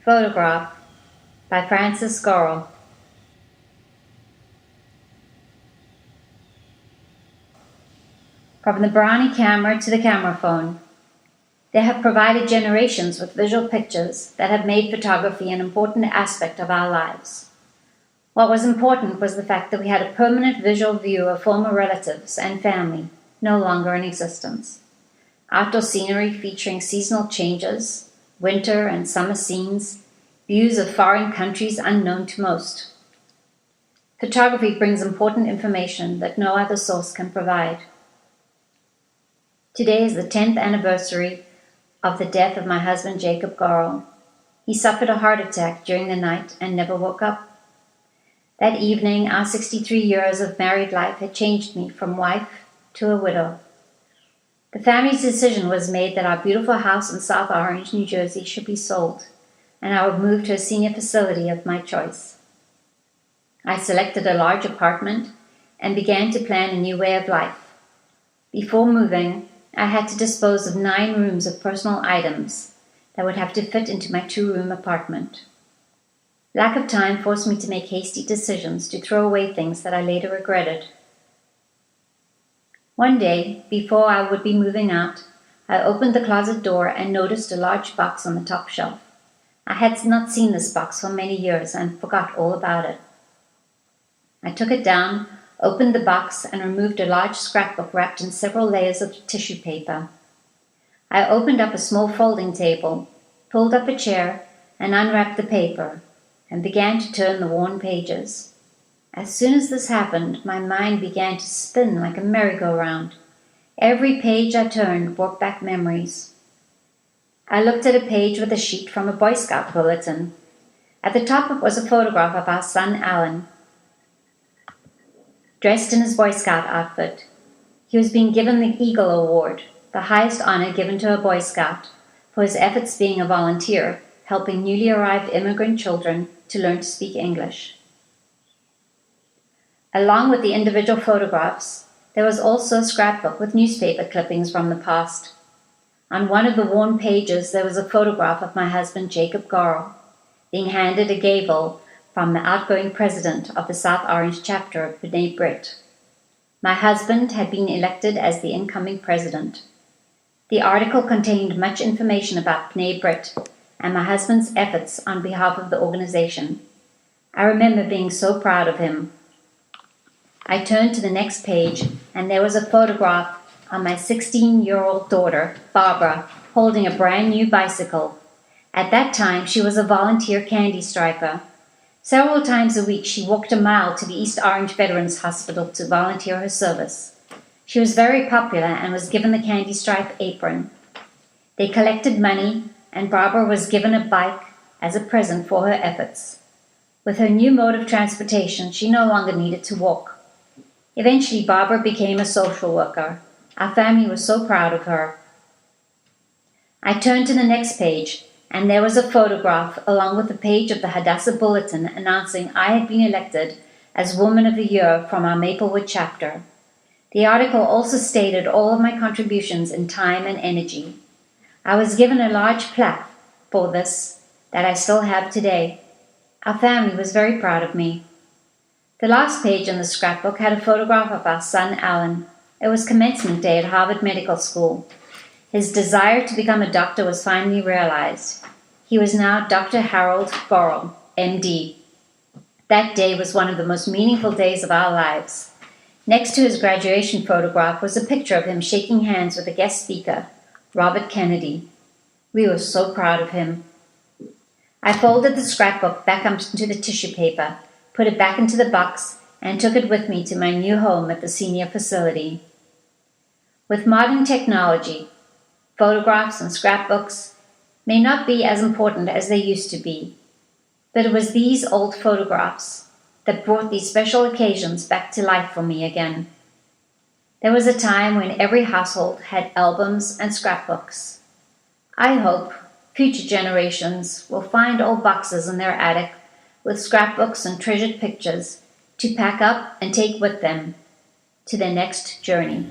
Photograph by Goroll. From the Brownie camera to the camera phone, they have provided generations with visual pictures that have made photography an important aspect of our lives. What was important was the fact that we had a permanent visual view of former relatives and family no longer in existence. Outdoor scenery featuring seasonal changes, winter and summer scenes, views of foreign countries unknown to most. Photography brings important information that no other source can provide. Today is the 10th anniversary of the death of my husband Jacob Goroll. He suffered a heart attack during the night and never woke up. That evening, our 63 years of married life had changed me from wife to a widow. The family's decision was made that our beautiful house in South Orange, New Jersey should be sold, and I would move to a senior facility of my choice. I selected a large apartment and began to plan a new way of life. Before moving, I had to dispose of 9 rooms of personal items that would have to fit into my 2-room apartment. Lack of time forced me to make hasty decisions to throw away things that I later regretted. One day, before I would be moving out, I opened the closet door and noticed a large box on the top shelf. I had not seen this box for many years and forgot all about it. I took it down, opened the box, and removed a large scrapbook wrapped in several layers of tissue paper. I opened up a small folding table, pulled up a chair, and unwrapped the paper, and began to turn the worn pages. As soon as this happened, my mind began to spin like a merry-go-round. Every page I turned brought back memories. I looked at a page with a sheet from a Boy Scout bulletin. At the top was a photograph of our son Alan, dressed in his Boy Scout outfit. He was being given the Eagle Award, the highest honor given to a Boy Scout, for his efforts being a volunteer, helping newly arrived immigrant children to learn to speak English. Along with the individual photographs, there was also a scrapbook with newspaper clippings from the past. On one of the worn pages, there was a photograph of my husband Jacob Goroll being handed a gavel from the outgoing president of the South Orange chapter of B'nai B'rith. My husband had been elected as the incoming president. The article contained much information about B'nai B'rith and my husband's efforts on behalf of the organization. I remember being so proud of him. I turned to the next page, and there was a photograph of my 16-year-old daughter, Barbara, holding a brand new bicycle. At that time, she was a volunteer candy striper. Several times a week, she walked a mile to the East Orange Veterans Hospital to volunteer her service. She was very popular and was given the candy stripe apron. They collected money, and Barbara was given a bike as a present for her efforts. With her new mode of transportation, she no longer needed to walk. Eventually, Barbara became a social worker. Our family was so proud of her. I turned to the next page, and there was a photograph along with a page of the Hadassah Bulletin announcing I had been elected as Woman of the Year from our Maplewood chapter. The article also stated all of my contributions in time and energy. I was given a large plaque for this that I still have today. Our family was very proud of me. The last page in the scrapbook had a photograph of our son Alan. It was commencement day at Harvard Medical School. His desire to become a doctor was finally realized. He was now Dr. Harold Goroll, MD. That day was one of the most meaningful days of our lives. Next to his graduation photograph was a picture of him shaking hands with a guest speaker, Robert Kennedy. We were so proud of him. I folded the scrapbook back onto the tissue paper, put it back into the box, and took it with me to my new home at the senior facility. With modern technology, photographs and scrapbooks may not be as important as they used to be, but it was these old photographs that brought these special occasions back to life for me again. There was a time when every household had albums and scrapbooks. I hope future generations will find old boxes in their attic with scrapbooks and treasured pictures to pack up and take with them to their next journey.